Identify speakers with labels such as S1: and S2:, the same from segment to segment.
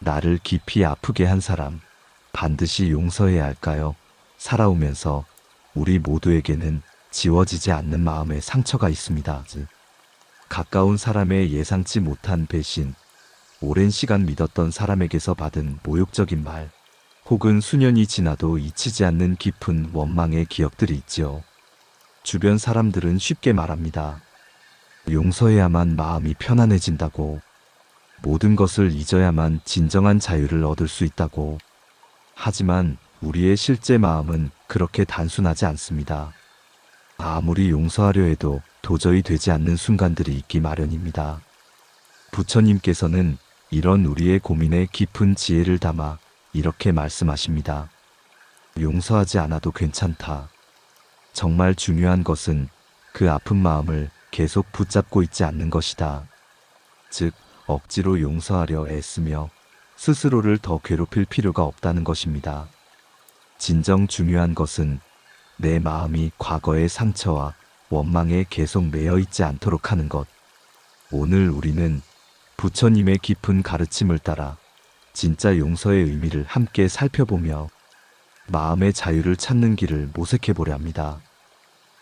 S1: 나를 깊이 아프게 한 사람, 반드시 용서해야 할까요? 살아오면서 우리 모두에게는 지워지지 않는 마음의 상처가 있습니다. 가까운 사람의 예상치 못한 배신, 오랜 시간 믿었던 사람에게서 받은 모욕적인 말, 혹은 수년이 지나도 잊히지 않는 깊은 원망의 기억들이 있지요. 주변 사람들은 쉽게 말합니다. 용서해야만 마음이 편안해진다고, 모든 것을 잊어야만 진정한 자유를 얻을 수 있다고. 하지만 우리의 실제 마음은 그렇게 단순하지 않습니다. 아무리 용서하려 해도 도저히 되지 않는 순간들이 있기 마련입니다. 부처님께서는 이런 우리의 고민에 깊은 지혜를 담아 이렇게 말씀하십니다. 용서하지 않아도 괜찮다. 정말 중요한 것은 그 아픈 마음을 계속 붙잡고 있지 않는 것이다. 즉, 억지로 용서하려 애쓰며 스스로를 더 괴롭힐 필요가 없다는 것입니다. 진정 중요한 것은 내 마음이 과거의 상처와 원망에 계속 매여 있지 않도록 하는 것. 오늘 우리는 부처님의 깊은 가르침을 따라 진짜 용서의 의미를 함께 살펴보며 마음의 자유를 찾는 길을 모색해 보려 합니다.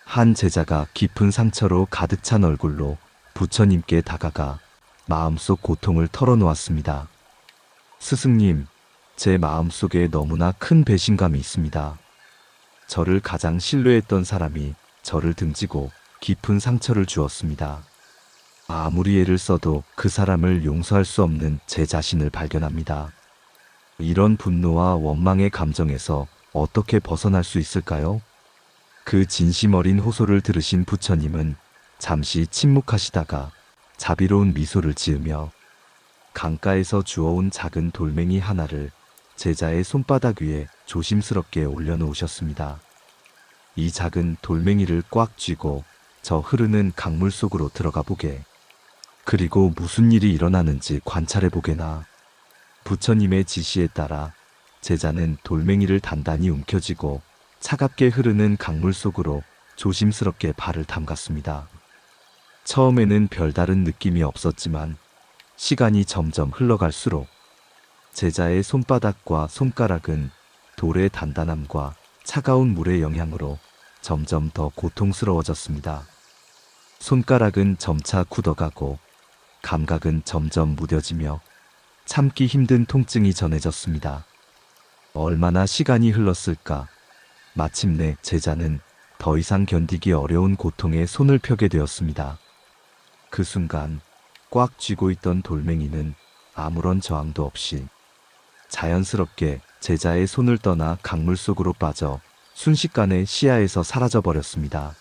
S1: 한 제자가 깊은 상처로 가득 찬 얼굴로 부처님께 다가가 마음속 고통을 털어놓았습니다. 스승님, 제 마음속에 너무나 큰 배신감이 있습니다. 저를 가장 신뢰했던 사람이 저를 등지고 깊은 상처를 주었습니다. 아무리 애를 써도 그 사람을 용서할 수 없는 제 자신을 발견합니다. 이런 분노와 원망의 감정에서 어떻게 벗어날 수 있을까요? 그 진심 어린 호소를 들으신 부처님은 잠시 침묵하시다가 자비로운 미소를 지으며 강가에서 주워온 작은 돌멩이 하나를 제자의 손바닥 위에 조심스럽게 올려놓으셨습니다. 이 작은 돌멩이를 꽉 쥐고 저 흐르는 강물 속으로 들어가 보게. 그리고 무슨 일이 일어나는지 관찰해 보게나. 부처님의 지시에 따라 제자는 돌멩이를 단단히 움켜쥐고 차갑게 흐르는 강물 속으로 조심스럽게 발을 담갔습니다. 처음에는 별다른 느낌이 없었지만 시간이 점점 흘러갈수록 제자의 손바닥과 손가락은 돌의 단단함과 차가운 물의 영향으로 점점 더 고통스러워졌습니다. 손가락은 점차 굳어가고 감각은 점점 무뎌지며 참기 힘든 통증이 전해졌습니다. 얼마나 시간이 흘렀을까? 마침내 제자는 더 이상 견디기 어려운 고통에 손을 펴게 되었습니다. 그 순간 꽉 쥐고 있던 돌멩이는 아무런 저항도 없이 자연스럽게 제자의 손을 떠나 강물 속으로 빠져 순식간에 시야에서 사라져 버렸습니다.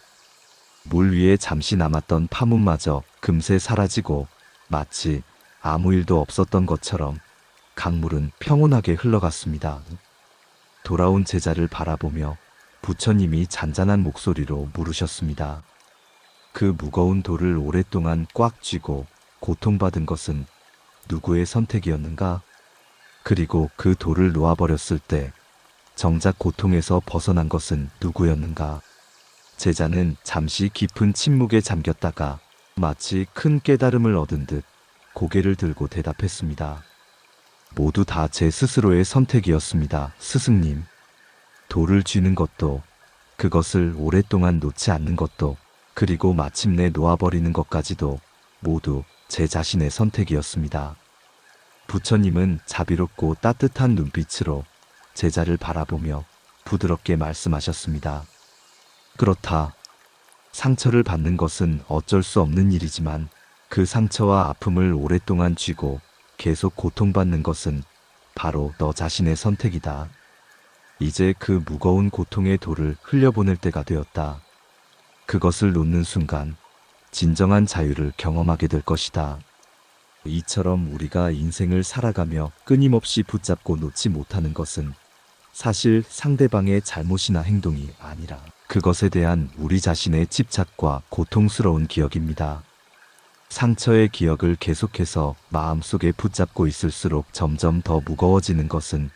S1: 물 위에 잠시 남았던 파문마저 금세 사라지고 마치 아무 일도 없었던 것처럼 강물은 평온하게 흘러갔습니다. 돌아온 제자를 바라보며 부처님이 잔잔한 목소리로 물으셨습니다. 그 무거운 돌을 오랫동안 꽉 쥐고 고통받은 것은 누구의 선택이었는가? 그리고 그 돌을 놓아버렸을 때 정작 고통에서 벗어난 것은 누구였는가? 제자는 잠시 깊은 침묵에 잠겼다가 마치 큰 깨달음을 얻은 듯 고개를 들고 대답했습니다. 모두 다 제 스스로의 선택이었습니다, 스승님. 돌을 쥐는 것도, 그것을 오랫동안 놓지 않는 것도, 그리고 마침내 놓아버리는 것까지도 모두 제 자신의 선택이었습니다. 부처님은 자비롭고 따뜻한 눈빛으로 제자를 바라보며 부드럽게 말씀하셨습니다. 그렇다. 상처를 받는 것은 어쩔 수 없는 일이지만 그 상처와 아픔을 오랫동안 쥐고 계속 고통받는 것은 바로 너 자신의 선택이다. 이제 그 무거운 고통의 돌을 흘려보낼 때가 되었다. 그것을 놓는 순간 진정한 자유를 경험하게 될 것이다. 이처럼 우리가 인생을 살아가며 끊임없이 붙잡고 놓지 못하는 것은 사실 상대방의 잘못이나 행동이 아니라 그것에 대한 우리 자신의 집착과 고통스러운 기억입니다. 상처의 기억을 계속해서 마음속에 붙잡고 있을수록 점점 더 무거워지는 것은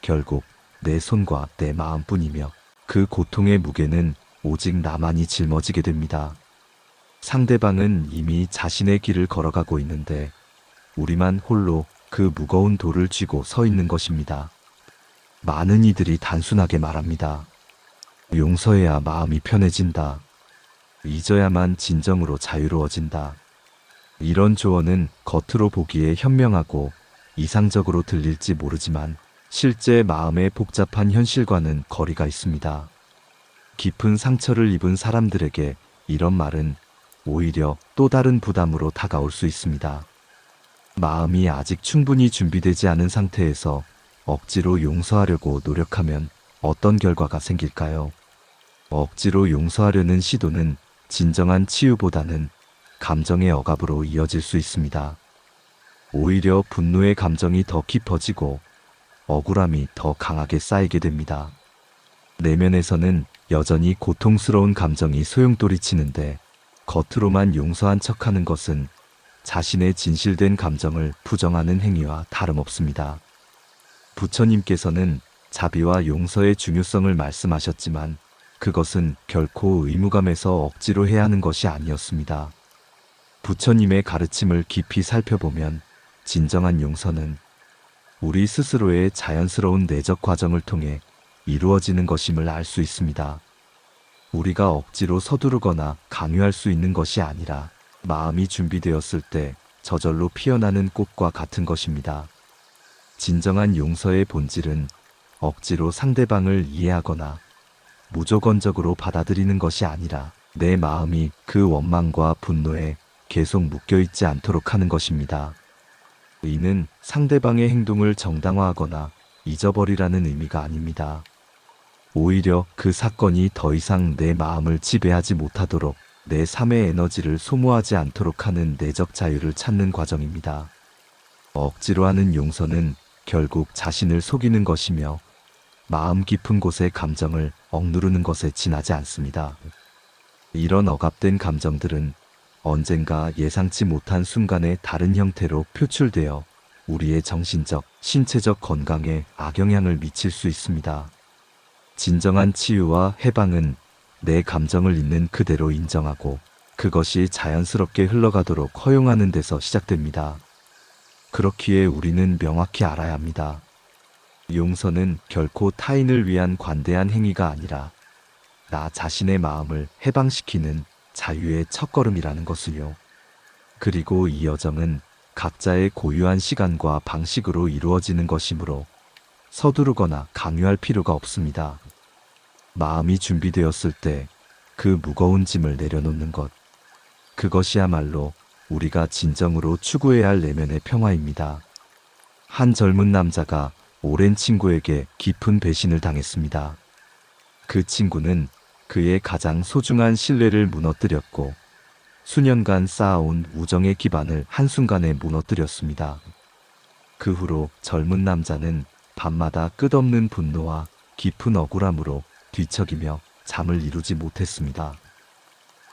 S1: 결국 내 손과 내 마음뿐이며 그 고통의 무게는 오직 나만이 짊어지게 됩니다. 상대방은 이미 자신의 길을 걸어가고 있는데 우리만 홀로 그 무거운 돌을 쥐고 서 있는 것입니다. 많은 이들이 단순하게 말합니다. 용서해야 마음이 편해진다. 잊어야만 진정으로 자유로워진다. 이런 조언은 겉으로 보기에 현명하고 이상적으로 들릴지 모르지만 실제 마음의 복잡한 현실과는 거리가 있습니다. 깊은 상처를 입은 사람들에게 이런 말은 오히려 또 다른 부담으로 다가올 수 있습니다. 마음이 아직 충분히 준비되지 않은 상태에서 억지로 용서하려고 노력하면 어떤 결과가 생길까요? 억지로 용서하려는 시도는 진정한 치유보다는 감정의 억압으로 이어질 수 있습니다. 오히려 분노의 감정이 더 깊어지고 억울함이 더 강하게 쌓이게 됩니다. 내면에서는 여전히 고통스러운 감정이 소용돌이치는데 겉으로만 용서한 척하는 것은 자신의 진실된 감정을 부정하는 행위와 다름없습니다. 부처님께서는 자비와 용서의 중요성을 말씀하셨지만 그것은 결코 의무감에서 억지로 해야 하는 것이 아니었습니다. 부처님의 가르침을 깊이 살펴보면 진정한 용서는 우리 스스로의 자연스러운 내적 과정을 통해 이루어지는 것임을 알 수 있습니다. 우리가 억지로 서두르거나 강요할 수 있는 것이 아니라 마음이 준비되었을 때 저절로 피어나는 꽃과 같은 것입니다. 진정한 용서의 본질은 억지로 상대방을 이해하거나 무조건적으로 받아들이는 것이 아니라 내 마음이 그 원망과 분노에 계속 묶여있지 않도록 하는 것입니다. 이는 상대방의 행동을 정당화하거나 잊어버리라는 의미가 아닙니다. 오히려 그 사건이 더 이상 내 마음을 지배하지 못하도록 내 삶의 에너지를 소모하지 않도록 하는 내적 자유를 찾는 과정입니다. 억지로 하는 용서는 결국 자신을 속이는 것이며 마음 깊은 곳의 감정을 억누르는 것에 지나지 않습니다. 이런 억압된 감정들은 언젠가 예상치 못한 순간에 다른 형태로 표출되어 우리의 정신적, 신체적 건강에 악영향을 미칠 수 있습니다. 진정한 치유와 해방은 내 감정을 있는 그대로 인정하고 그것이 자연스럽게 흘러가도록 허용하는 데서 시작됩니다. 그렇기에 우리는 명확히 알아야 합니다. 용서는 결코 타인을 위한 관대한 행위가 아니라 나 자신의 마음을 해방시키는 자유의 첫걸음이라는 것을요. 그리고 이 여정은 각자의 고유한 시간과 방식으로 이루어지는 것이므로 서두르거나 강요할 필요가 없습니다. 마음이 준비되었을 때 그 무거운 짐을 내려놓는 것, 그것이야말로 우리가 진정으로 추구해야 할 내면의 평화입니다. 한 젊은 남자가 오랜 친구에게 깊은 배신을 당했습니다. 그 친구는 그의 가장 소중한 신뢰를 무너뜨렸고 수년간 쌓아온 우정의 기반을 한순간에 무너뜨렸습니다. 그 후로 젊은 남자는 밤마다 끝없는 분노와 깊은 억울함으로 뒤척이며 잠을 이루지 못했습니다.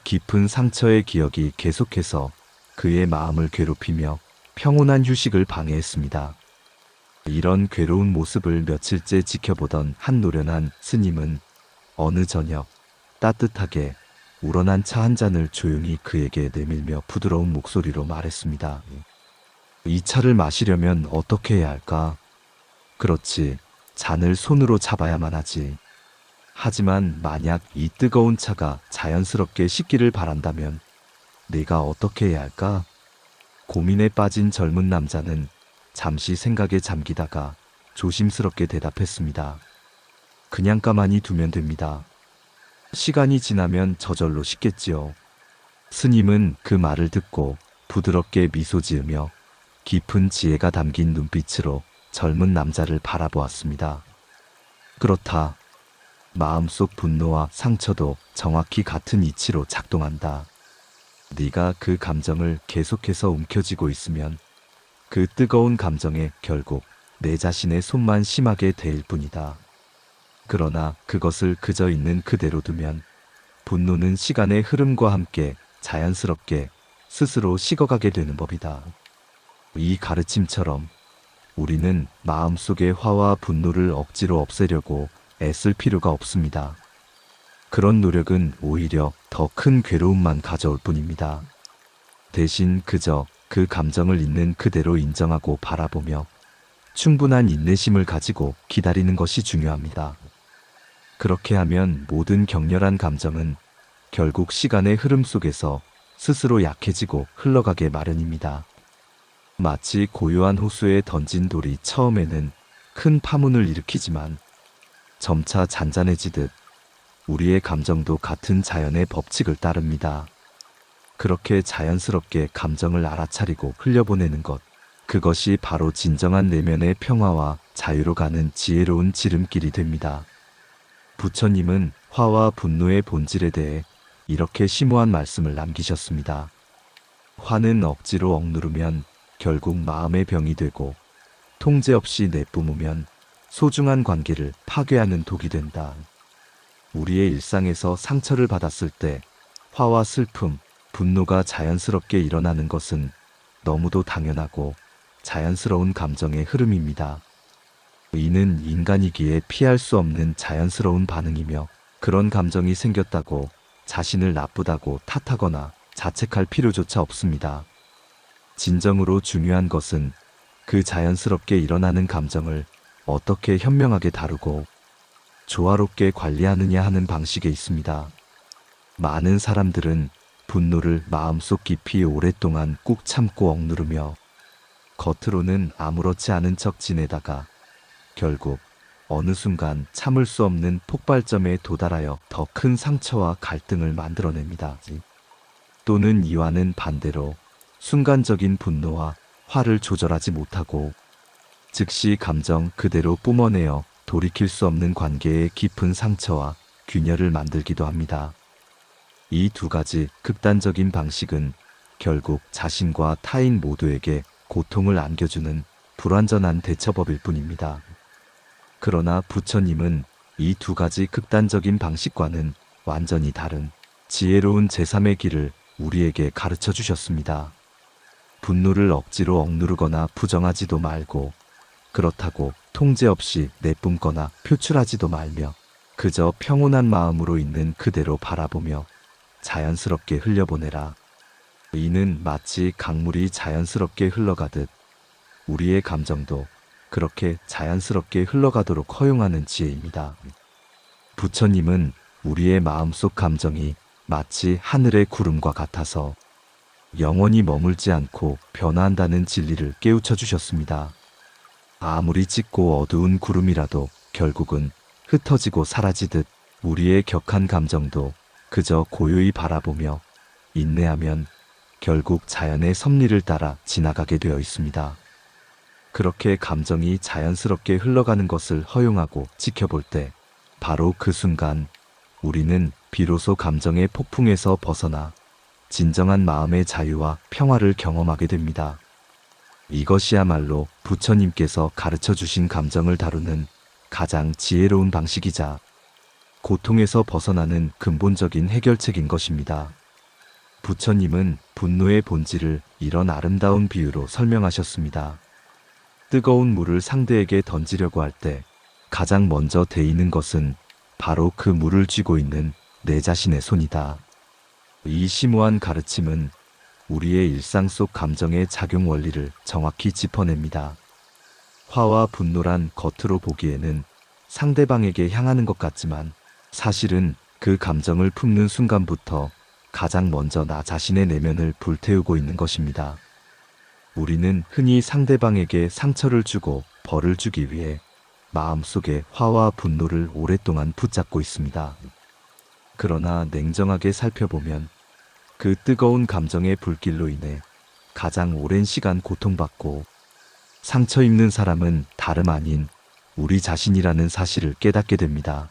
S1: 깊은 상처의 기억이 계속해서 그의 마음을 괴롭히며 평온한 휴식을 방해했습니다. 이런 괴로운 모습을 며칠째 지켜보던 한 노련한 스님은 어느 저녁 따뜻하게 우러난 차 한 잔을 조용히 그에게 내밀며 부드러운 목소리로 말했습니다. 이 차를 마시려면 어떻게 해야 할까? 그렇지, 잔을 손으로 잡아야만 하지. 하지만 만약 이 뜨거운 차가 자연스럽게 식기를 바란다면 네가 어떻게 해야 할까? 고민에 빠진 젊은 남자는 잠시 생각에 잠기다가 조심스럽게 대답했습니다. 그냥 가만히 두면 됩니다. 시간이 지나면 저절로 식겠지요. 스님은 그 말을 듣고 부드럽게 미소 지으며 깊은 지혜가 담긴 눈빛으로 젊은 남자를 바라보았습니다. 그렇다. 마음속 분노와 상처도 정확히 같은 이치로 작동한다. 네가 그 감정을 계속해서 움켜쥐고 있으면 그 뜨거운 감정에 결국 내 자신의 손만 심하게 데일 뿐이다. 그러나 그것을 그저 있는 그대로 두면 분노는 시간의 흐름과 함께 자연스럽게 스스로 식어가게 되는 법이다. 이 가르침처럼 우리는 마음속의 화와 분노를 억지로 없애려고 애쓸 필요가 없습니다. 그런 노력은 오히려 더 큰 괴로움만 가져올 뿐입니다. 대신 그저 그 감정을 있는 그대로 인정하고 바라보며 충분한 인내심을 가지고 기다리는 것이 중요합니다. 그렇게 하면 모든 격렬한 감정은 결국 시간의 흐름 속에서 스스로 약해지고 흘러가게 마련입니다. 마치 고요한 호수에 던진 돌이 처음에는 큰 파문을 일으키지만 점차 잔잔해지듯 우리의 감정도 같은 자연의 법칙을 따릅니다. 그렇게 자연스럽게 감정을 알아차리고 흘려보내는 것, 그것이 바로 진정한 내면의 평화와 자유로 가는 지혜로운 지름길이 됩니다. 부처님은 화와 분노의 본질에 대해 이렇게 심오한 말씀을 남기셨습니다. 화는 억지로 억누르면 결국 마음의 병이 되고, 통제 없이 내뿜으면 소중한 관계를 파괴하는 독이 된다. 우리의 일상에서 상처를 받았을 때 화와 슬픔, 분노가 자연스럽게 일어나는 것은 너무도 당연하고 자연스러운 감정의 흐름입니다. 이는 인간이기에 피할 수 없는 자연스러운 반응이며, 그런 감정이 생겼다고 자신을 나쁘다고 탓하거나 자책할 필요조차 없습니다. 진정으로 중요한 것은 그 자연스럽게 일어나는 감정을 어떻게 현명하게 다루고 조화롭게 관리하느냐 하는 방식에 있습니다. 많은 사람들은 분노를 마음속 깊이 오랫동안 꾹 참고 억누르며 겉으로는 아무렇지 않은 척 지내다가 결국 어느 순간 참을 수 없는 폭발점에 도달하여 더 큰 상처와 갈등을 만들어냅니다. 또는 이와는 반대로 순간적인 분노와 화를 조절하지 못하고 즉시 감정 그대로 뿜어내어 돌이킬 수 없는 관계의 깊은 상처와 균열을 만들기도 합니다. 이 두 가지 극단적인 방식은 결국 자신과 타인 모두에게 고통을 안겨주는 불완전한 대처법일 뿐입니다. 그러나 부처님은 이 두 가지 극단적인 방식과는 완전히 다른 지혜로운 제3의 길을 우리에게 가르쳐 주셨습니다. 분노를 억지로 억누르거나 부정하지도 말고, 그렇다고 통제 없이 내뿜거나 표출하지도 말며, 그저 평온한 마음으로 있는 그대로 바라보며 자연스럽게 흘려보내라. 이는 마치 강물이 자연스럽게 흘러가듯 우리의 감정도 그렇게 자연스럽게 흘러가도록 허용하는 지혜입니다. 부처님은 우리의 마음속 감정이 마치 하늘의 구름과 같아서 영원히 머물지 않고 변화한다는 진리를 깨우쳐 주셨습니다. 아무리 짙고 어두운 구름이라도 결국은 흩어지고 사라지듯 우리의 격한 감정도 그저 고요히 바라보며 인내하면 결국 자연의 섭리를 따라 지나가게 되어 있습니다. 그렇게 감정이 자연스럽게 흘러가는 것을 허용하고 지켜볼 때 바로 그 순간 우리는 비로소 감정의 폭풍에서 벗어나 진정한 마음의 자유와 평화를 경험하게 됩니다. 이것이야말로 부처님께서 가르쳐 주신 감정을 다루는 가장 지혜로운 방식이자 고통에서 벗어나는 근본적인 해결책인 것입니다. 부처님은 분노의 본질을 이런 아름다운 비유로 설명하셨습니다. 뜨거운 물을 상대에게 던지려고 할 때 가장 먼저 데이는 것은 바로 그 물을 쥐고 있는 내 자신의 손이다. 이 심오한 가르침은 우리의 일상 속 감정의 작용 원리를 정확히 짚어냅니다. 화와 분노란 겉으로 보기에는 상대방에게 향하는 것 같지만 사실은 그 감정을 품는 순간부터 가장 먼저 나 자신의 내면을 불태우고 있는 것입니다. 우리는 흔히 상대방에게 상처를 주고 벌을 주기 위해 마음속에 화와 분노를 오랫동안 붙잡고 있습니다. 그러나 냉정하게 살펴보면 그 뜨거운 감정의 불길로 인해 가장 오랜 시간 고통받고 상처 입는 사람은 다름 아닌 우리 자신이라는 사실을 깨닫게 됩니다.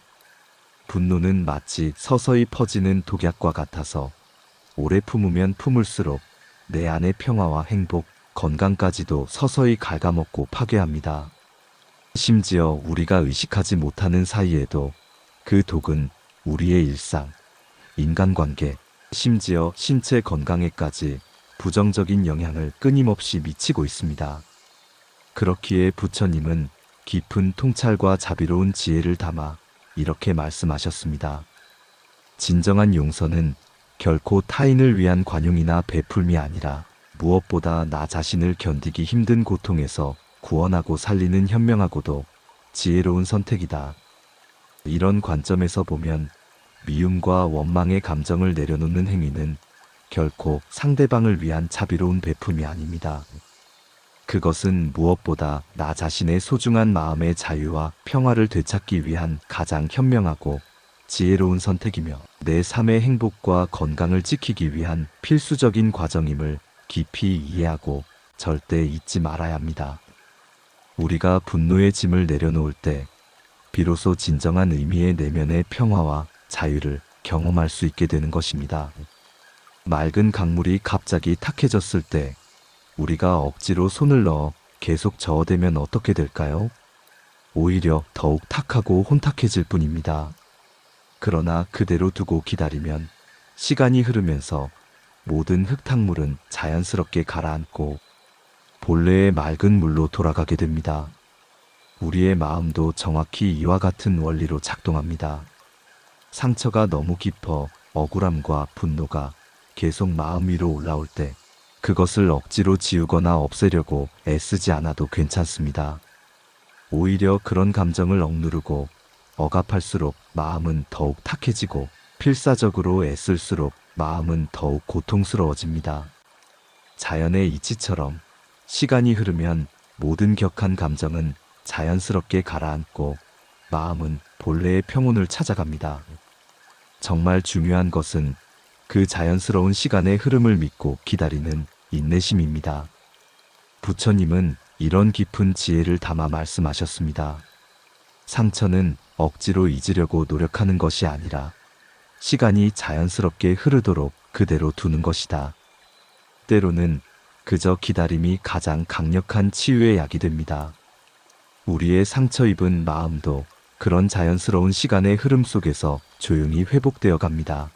S1: 분노는 마치 서서히 퍼지는 독약과 같아서 오래 품으면 품을수록 내 안의 평화와 행복, 건강까지도 서서히 갉아먹고 파괴합니다. 심지어 우리가 의식하지 못하는 사이에도 그 독은 우리의 일상, 인간관계, 심지어 신체 건강에까지 부정적인 영향을 끊임없이 미치고 있습니다. 그렇기에 부처님은 깊은 통찰과 자비로운 지혜를 담아 이렇게 말씀하셨습니다. 진정한 용서는 결코 타인을 위한 관용이나 베풀미 아니라 무엇보다 나 자신을 견디기 힘든 고통에서 구원하고 살리는 현명하고도 지혜로운 선택이다. 이런 관점에서 보면 미움과 원망의 감정을 내려놓는 행위는 결코 상대방을 위한 자비로운 베품이 아닙니다. 그것은 무엇보다 나 자신의 소중한 마음의 자유와 평화를 되찾기 위한 가장 현명하고 지혜로운 선택이며 내 삶의 행복과 건강을 지키기 위한 필수적인 과정임을 깊이 이해하고 절대 잊지 말아야 합니다. 우리가 분노의 짐을 내려놓을 때 비로소 진정한 의미의 내면의 평화와 자유를 경험할 수 있게 되는 것입니다. 맑은 강물이 갑자기 탁해졌을 때 우리가 억지로 손을 넣어 계속 저어대면 어떻게 될까요? 오히려 더욱 탁하고 혼탁해질 뿐입니다. 그러나 그대로 두고 기다리면 시간이 흐르면서 모든 흙탕물은 자연스럽게 가라앉고 본래의 맑은 물로 돌아가게 됩니다. 우리의 마음도 정확히 이와 같은 원리로 작동합니다. 상처가 너무 깊어 억울함과 분노가 계속 마음 위로 올라올 때 그것을 억지로 지우거나 없애려고 애쓰지 않아도 괜찮습니다. 오히려 그런 감정을 억누르고 억압할수록 마음은 더욱 탁해지고 필사적으로 애쓸수록 마음은 더욱 고통스러워집니다. 자연의 이치처럼 시간이 흐르면 모든 격한 감정은 자연스럽게 가라앉고 마음은 본래의 평온을 찾아갑니다. 정말 중요한 것은 그 자연스러운 시간의 흐름을 믿고 기다리는 인내심입니다. 부처님은 이런 깊은 지혜를 담아 말씀하셨습니다. 상처는 억지로 잊으려고 노력하는 것이 아니라 시간이 자연스럽게 흐르도록 그대로 두는 것이다. 때로는 그저 기다림이 가장 강력한 치유의 약이 됩니다. 우리의 상처 입은 마음도 그런 자연스러운 시간의 흐름 속에서 조용히 회복되어 갑니다.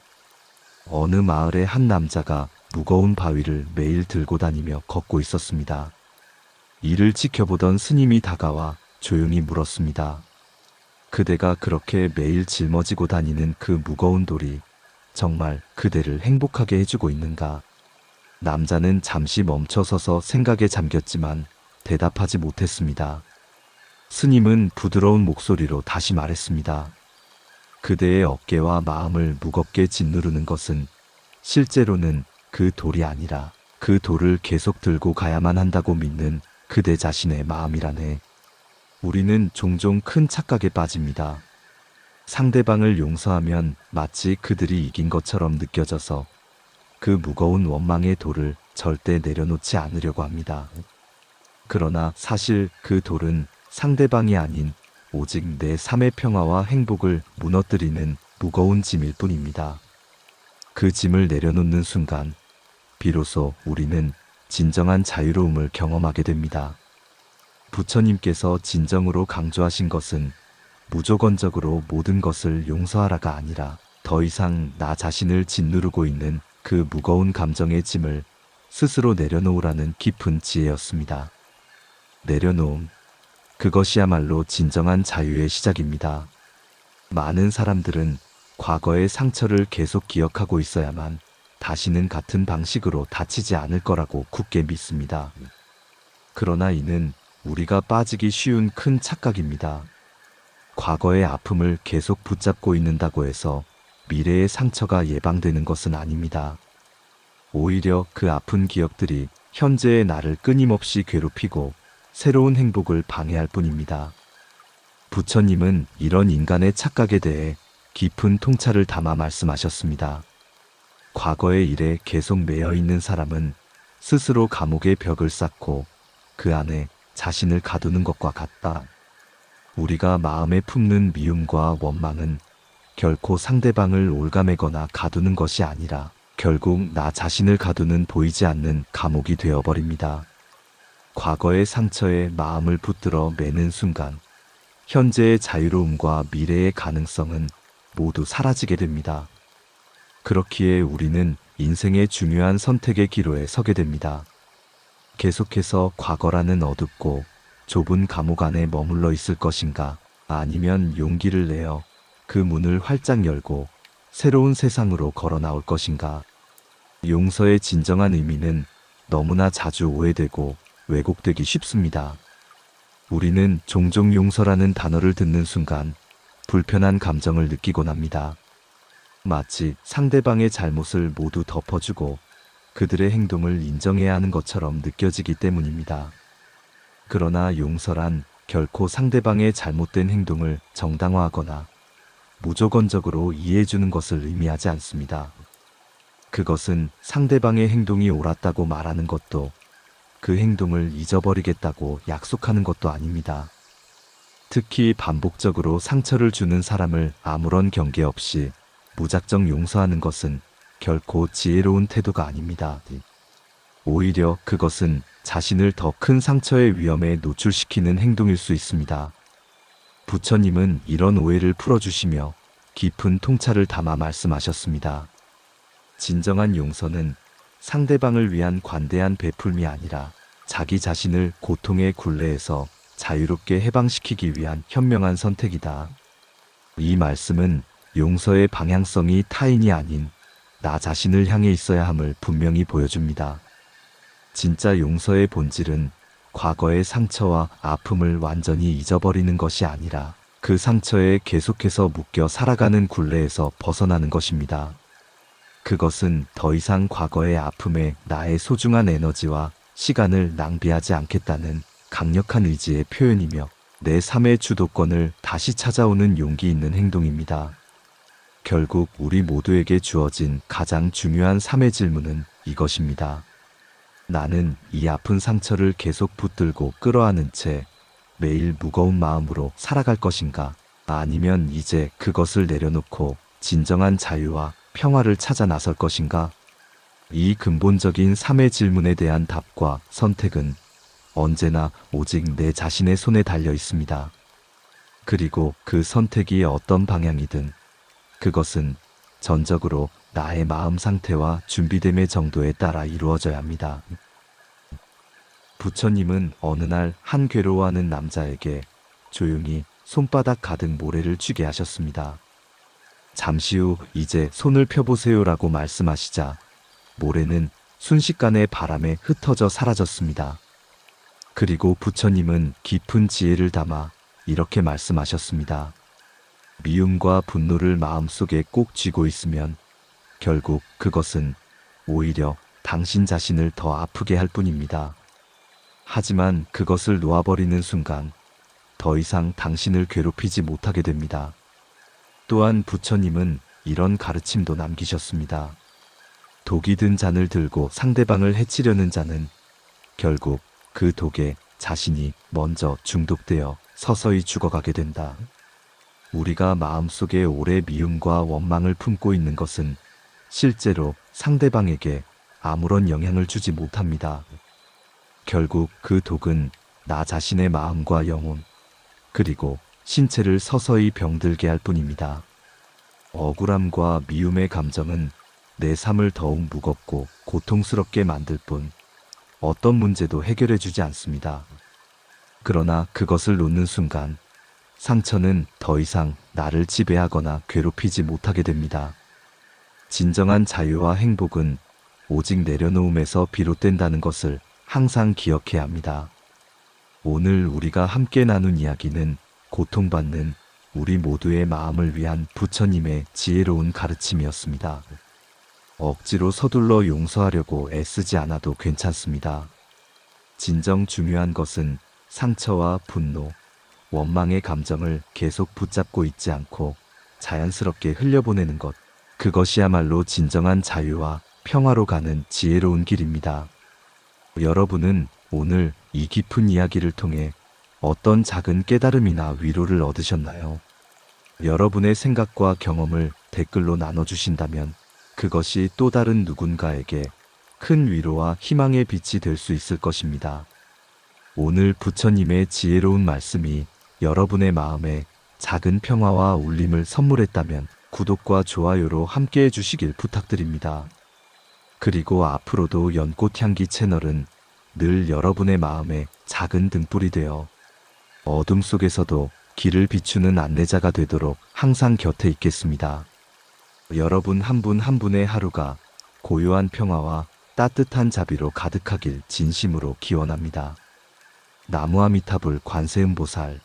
S1: 어느 마을의 한 남자가 무거운 바위를 매일 들고 다니며 걷고 있었습니다. 이를 지켜보던 스님이 다가와 조용히 물었습니다. 그대가 그렇게 매일 짊어지고 다니는 그 무거운 돌이 정말 그대를 행복하게 해주고 있는가? 남자는 잠시 멈춰서서 생각에 잠겼지만 대답하지 못했습니다. 스님은 부드러운 목소리로 다시 말했습니다. 그대의 어깨와 마음을 무겁게 짓누르는 것은 실제로는 그 돌이 아니라 그 돌을 계속 들고 가야만 한다고 믿는 그대 자신의 마음이라네. 우리는 종종 큰 착각에 빠집니다. 상대방을 용서하면 마치 그들이 이긴 것처럼 느껴져서 그 무거운 원망의 돌을 절대 내려놓지 않으려고 합니다. 그러나 사실 그 돌은 상대방이 아닌 오직 내 삶의 평화와 행복을 무너뜨리는 무거운 짐일 뿐입니다. 그 짐을 내려놓는 순간 비로소 우리는 진정한 자유로움을 경험하게 됩니다. 부처님께서 진정으로 강조하신 것은 무조건적으로 모든 것을 용서하라가 아니라 더 이상 나 자신을 짓누르고 있는 그 무거운 감정의 짐을 스스로 내려놓으라는 깊은 지혜였습니다. 내려놓음, 그것이야말로 진정한 자유의 시작입니다. 많은 사람들은 과거의 상처를 계속 기억하고 있어야만 다시는 같은 방식으로 다치지 않을 거라고 굳게 믿습니다. 그러나 이는 우리가 빠지기 쉬운 큰 착각입니다. 과거의 아픔을 계속 붙잡고 있는다고 해서 미래의 상처가 예방되는 것은 아닙니다. 오히려 그 아픈 기억들이 현재의 나를 끊임없이 괴롭히고 새로운 행복을 방해할 뿐입니다. 부처님은 이런 인간의 착각에 대해 깊은 통찰을 담아 말씀하셨습니다. 과거의 일에 계속 매여 있는 사람은 스스로 감옥의 벽을 쌓고 그 안에 자신을 가두는 것과 같다. 우리가 마음에 품는 미움과 원망은 결코 상대방을 올가매거나 가두는 것이 아니라 결국 나 자신을 가두는 보이지 않는 감옥이 되어버립니다. 과거의 상처에 마음을 붙들어 매는 순간 현재의 자유로움과 미래의 가능성은 모두 사라지게 됩니다. 그렇기에 우리는 인생의 중요한 선택의 기로에 서게 됩니다. 계속해서 과거라는 어둡고 좁은 감옥 안에 머물러 있을 것인가, 아니면 용기를 내어 그 문을 활짝 열고 새로운 세상으로 걸어 나올 것인가. 용서의 진정한 의미는 너무나 자주 오해되고 왜곡되기 쉽습니다. 우리는 종종 용서라는 단어를 듣는 순간 불편한 감정을 느끼곤 합니다. 마치 상대방의 잘못을 모두 덮어주고 그들의 행동을 인정해야 하는 것처럼 느껴지기 때문입니다. 그러나 용서란 결코 상대방의 잘못된 행동을 정당화하거나 무조건적으로 이해해주는 것을 의미하지 않습니다. 그것은 상대방의 행동이 옳았다고 말하는 것도 그 행동을 잊어버리겠다고 약속하는 것도 아닙니다. 특히 반복적으로 상처를 주는 사람을 아무런 경계 없이 무작정 용서하는 것은 결코 지혜로운 태도가 아닙니다. 오히려 그것은 자신을 더 큰 상처의 위험에 노출시키는 행동일 수 있습니다. 부처님은 이런 오해를 풀어주시며 깊은 통찰을 담아 말씀하셨습니다. 진정한 용서는 상대방을 위한 관대한 베풀미 아니라 자기 자신을 고통의 굴레에서 자유롭게 해방시키기 위한 현명한 선택이다. 이 말씀은 용서의 방향성이 타인이 아닌 나 자신을 향해 있어야 함을 분명히 보여줍니다. 진짜 용서의 본질은 과거의 상처와 아픔을 완전히 잊어버리는 것이 아니라 그 상처에 계속해서 묶여 살아가는 굴레에서 벗어나는 것입니다. 그것은 더 이상 과거의 아픔에 나의 소중한 에너지와 시간을 낭비하지 않겠다는 강력한 의지의 표현이며 내 삶의 주도권을 다시 찾아오는 용기 있는 행동입니다. 결국 우리 모두에게 주어진 가장 중요한 삶의 질문은 이것입니다. 나는 이 아픈 상처를 계속 붙들고 끌어안은 채 매일 무거운 마음으로 살아갈 것인가? 아니면 이제 그것을 내려놓고 진정한 자유와 평화를 찾아 나설 것인가? 이 근본적인 삶의 질문에 대한 답과 선택은 언제나 오직 내 자신의 손에 달려 있습니다. 그리고 그 선택이 어떤 방향이든 그것은 전적으로 나의 마음 상태와 준비됨의 정도에 따라 이루어져야 합니다. 부처님은 어느 날 한 괴로워하는 남자에게 조용히 손바닥 가득 모래를 쥐게 하셨습니다. 잠시 후 이제 손을 펴보세요라고 말씀하시자 모래는 순식간에 바람에 흩어져 사라졌습니다. 그리고 부처님은 깊은 지혜를 담아 이렇게 말씀하셨습니다. 미움과 분노를 마음속에 꼭 쥐고 있으면 결국 그것은 오히려 당신 자신을 더 아프게 할 뿐입니다. 하지만 그것을 놓아버리는 순간 더 이상 당신을 괴롭히지 못하게 됩니다. 또한 부처님은 이런 가르침도 남기셨습니다. 독이 든 잔을 들고 상대방을 해치려는 자는 결국 그 독에 자신이 먼저 중독되어 서서히 죽어가게 된다. 우리가 마음속에 오래 미움과 원망을 품고 있는 것은 실제로 상대방에게 아무런 영향을 주지 못합니다. 결국 그 독은 나 자신의 마음과 영혼, 그리고 신체를 서서히 병들게 할 뿐입니다. 억울함과 미움의 감정은 내 삶을 더욱 무겁고 고통스럽게 만들 뿐 어떤 문제도 해결해 주지 않습니다. 그러나 그것을 놓는 순간 상처는 더 이상 나를 지배하거나 괴롭히지 못하게 됩니다. 진정한 자유와 행복은 오직 내려놓음에서 비롯된다는 것을 항상 기억해야 합니다. 오늘 우리가 함께 나눈 이야기는 고통받는 우리 모두의 마음을 위한 부처님의 지혜로운 가르침이었습니다. 억지로 서둘러 용서하려고 애쓰지 않아도 괜찮습니다. 진정 중요한 것은 상처와 분노, 원망의 감정을 계속 붙잡고 있지 않고 자연스럽게 흘려보내는 것, 그것이야말로 진정한 자유와 평화로 가는 지혜로운 길입니다. 여러분은 오늘 이 깊은 이야기를 통해 어떤 작은 깨달음이나 위로를 얻으셨나요? 여러분의 생각과 경험을 댓글로 나눠주신다면 그것이 또 다른 누군가에게 큰 위로와 희망의 빛이 될 수 있을 것입니다. 오늘 부처님의 지혜로운 말씀이 여러분의 마음에 작은 평화와 울림을 선물했다면 구독과 좋아요로 함께 해주시길 부탁드립니다. 그리고 앞으로도 연꽃향기 채널은 늘 여러분의 마음에 작은 등불이 되어 어둠 속에서도 길을 비추는 안내자가 되도록 항상 곁에 있겠습니다. 여러분 한 분 한 분의 하루가 고요한 평화와 따뜻한 자비로 가득하길 진심으로 기원합니다. 나무아미타불 관세음보살